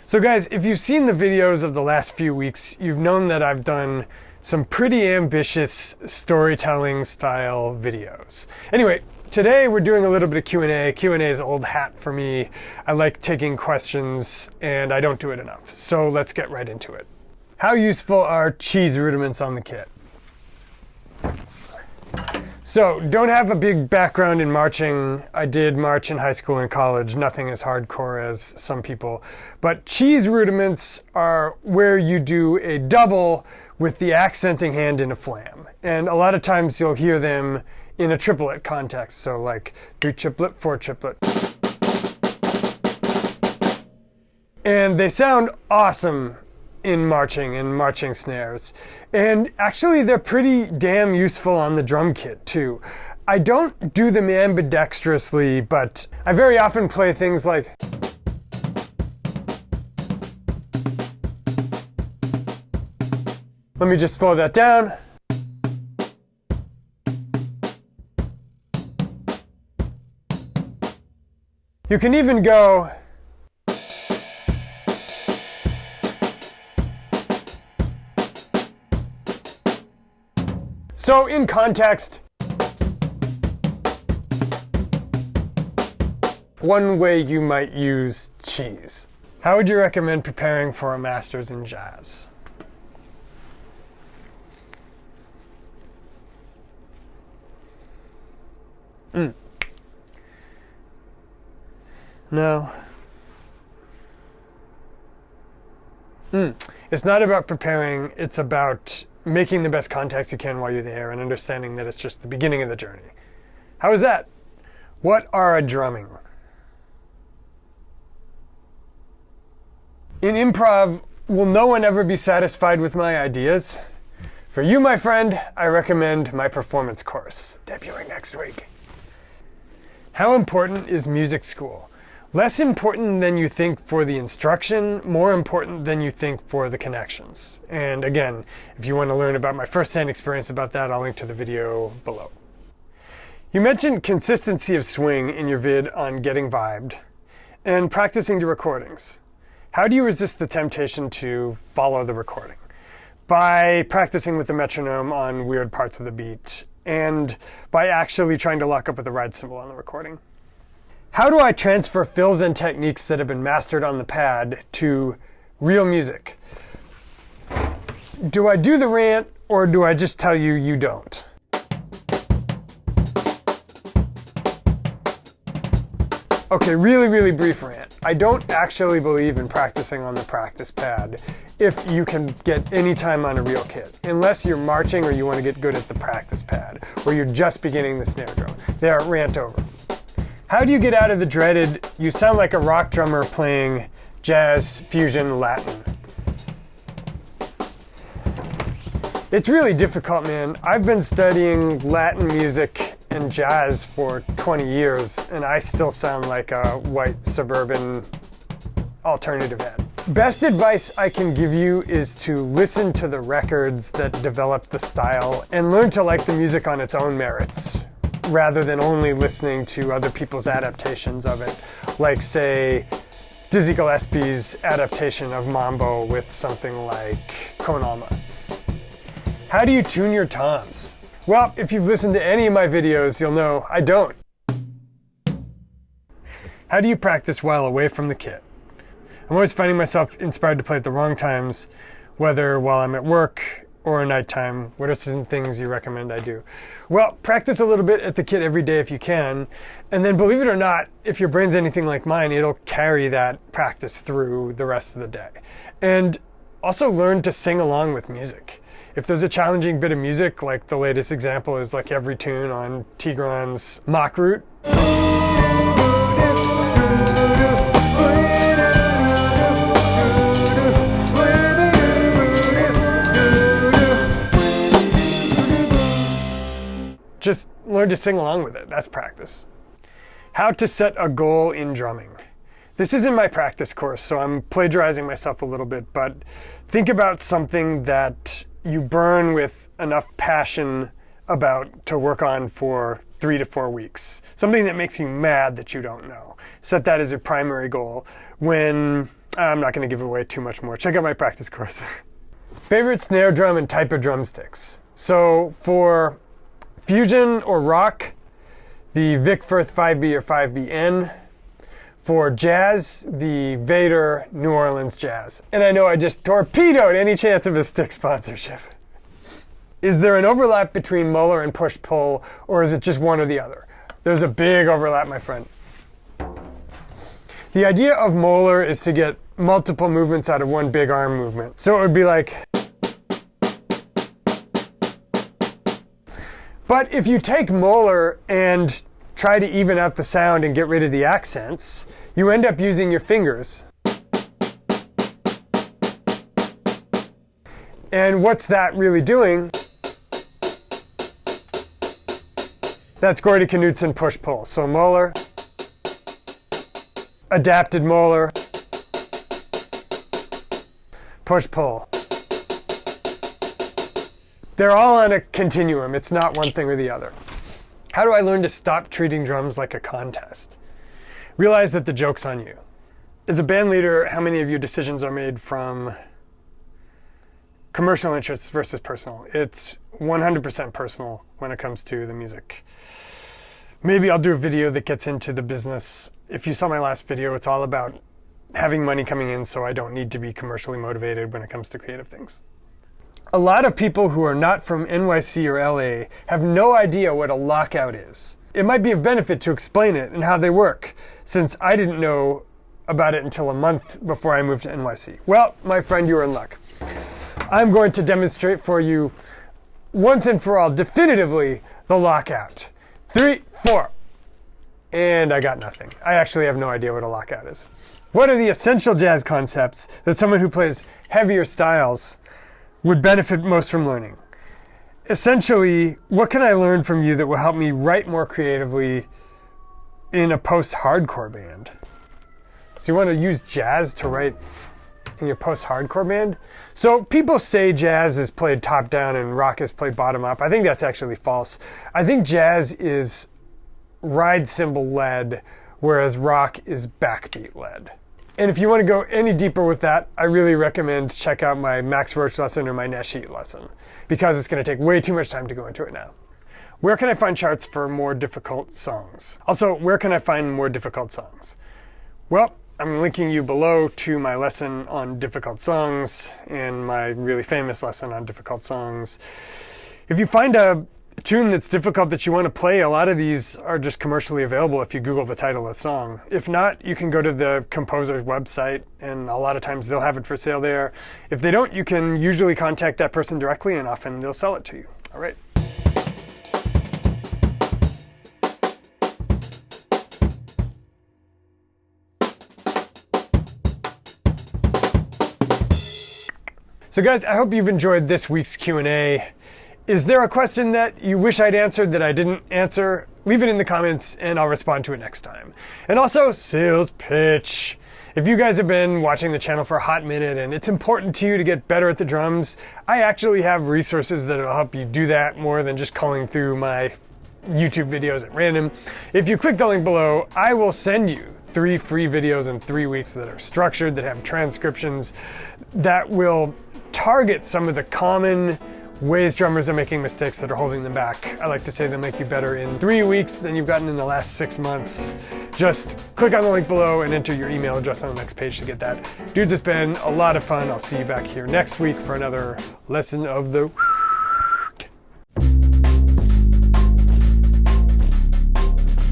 So guys, if you've seen the videos of the last few weeks, you've known that I've done some pretty ambitious storytelling style videos. Anyway, today we're doing a little bit of Q&A. Q&A is old hat for me. I like taking questions and I don't do it enough. So let's get right into it. How useful are cheese rudiments on the kit? So, don't have a big background in marching. I did march in high school and college. Nothing as hardcore as some people. But cheese rudiments are where you do a double with the accenting hand in a flam. And a lot of times you'll hear them in a triplet context. So like 3 triplet, 4 triplet. And they sound awesome in marching and marching snares. And actually they're pretty damn useful on the drum kit too. I don't do them ambidextrously, but I very often play things like let me just slow that down. You can even go so in context, one way you might use cheese. How would you recommend preparing for a master's in jazz? No. It's not about preparing, it's about making the best contacts you can while you're there and understanding that it's just the beginning of the journey. How is that? What are a drumming? In improv, will no one ever be satisfied with my ideas? For you, my friend, I recommend my performance course, debuting next week. How important is music school? Less important than you think for the instruction, more important than you think for the connections. And again, if you want to learn about my firsthand experience about that, I'll link to the video below. You mentioned consistency of swing in your vid on Getting Vibed and practicing to recordings. How do you resist the temptation to follow the recording? By practicing with the metronome on weird parts of the beat and by actually trying to lock up with the ride cymbal on the recording. How do I transfer fills and techniques that have been mastered on the pad to real music? Do I do the rant or do I just tell you you don't? Okay, really brief rant. I don't actually believe in practicing on the practice pad if you can get any time on a real kit, unless you're marching or you want to get good at the practice pad, or you're just beginning the snare drum. There, rant over. How do you get out of the dreaded, you sound like a rock drummer playing jazz, fusion, Latin? It's really difficult, man. I've been studying Latin music and jazz for 20 years, and I still sound like a white suburban alternative head. Best advice I can give you is to listen to the records that developed the style and learn to like the music on its own merits, rather than only listening to other people's adaptations of it, like say Dizzy Gillespie's adaptation of Mambo with something like Con Alma. How do you tune your toms? Well, if you've listened to any of my videos, you'll know I don't. How do you practice while away from the kit? I'm always finding myself inspired to play at the wrong times, whether while I'm at work or at nighttime. What are some things you recommend I do? Well, practice a little bit at the kit every day if you can. And then believe it or not, if your brain's anything like mine, it'll carry that practice through the rest of the day. And also learn to sing along with music. If there's a challenging bit of music, like the latest example is like every tune on Tigran's Mach Route. Just learn to sing along with it. That's practice. How to set a goal in drumming. This isn't my practice course, so I'm plagiarizing myself a little bit, but think about something that you burn with enough passion about to work on for 3 to 4 weeks. Something that makes you mad that you don't know. Set that as your primary goal. When I'm not going to give away too much more. Check out my practice course. Favorite snare drum and type of drumsticks. So for fusion or rock, the Vic Firth 5B or 5BN. For jazz, the Vader New Orleans Jazz. And I know I just torpedoed any chance of a stick sponsorship. Is there an overlap between Muller and Pushpull, or is it just one or the other? There's a big overlap, my friend. The idea of Muller is to get multiple movements out of one big arm movement. So it would be like... But if you take Muller and try to even out the sound and get rid of the accents, you end up using your fingers. And what's that really doing? That's Gordy Knudsen push-pull. So Muller, adapted Muller, push-pull. They're all on a continuum. It's not one thing or the other. How do I learn to stop treating drums like a contest? Realize that the joke's on you. As a band leader, how many of your decisions are made from commercial interests versus personal? It's 100% personal when it comes to the music. Maybe I'll do a video that gets into the business. If you saw my last video, it's all about having money coming in so I don't need to be commercially motivated when it comes to creative things. A lot of people who are not from NYC or LA have no idea what a lockout is. It might be of benefit to explain it and how they work, since I didn't know about it until a month before I moved to NYC. Well, my friend, you're in luck. I'm going to demonstrate for you once and for all, definitively, the lockout. 3, 4. And I got nothing. I actually have no idea what a lockout is. What are the essential jazz concepts that someone who plays heavier styles would benefit most from learning? Essentially, what can I learn from you that will help me write more creatively in a post-hardcore band? So you want to use jazz to write in your post-hardcore band? So people say jazz is played top-down and rock is played bottom-up. I think that's actually false. I think jazz is ride cymbal-led, whereas rock is backbeat-led. And if you want to go any deeper with that, I really recommend check out my Max Roach lesson or my Nesheet lesson, because it's going to take way too much time to go into it now. Where can I find charts for more difficult songs? Also, where can I find more difficult songs? Well, I'm linking you below to my lesson on difficult songs and my really famous lesson on difficult songs. If you find a tune that's difficult that you want to play, a lot of these are just commercially available if you Google the title of the song. If not, you can go to the composer's website, and a lot of times they'll have it for sale there. If they don't, you can usually contact that person directly, and often they'll sell it to you. All right. So guys, I hope you've enjoyed this week's Q&A. Is there a question that you wish I'd answered that I didn't answer? Leave it in the comments and I'll respond to it next time. And also, sales pitch. If you guys have been watching the channel for a hot minute and it's important to you to get better at the drums, I actually have resources that will help you do that more than just calling through my YouTube videos at random. If you click the link below, I will send you 3 free videos in 3 weeks that are structured, that have transcriptions, that will target some of the common ways drummers are making mistakes that are holding them back. I like to say they'll make you better in 3 weeks than you've gotten in the last 6 months. Just click on the link below and enter your email address on the next page to get that. Dudes, it's been a lot of fun. I'll see you back here next week for another lesson of the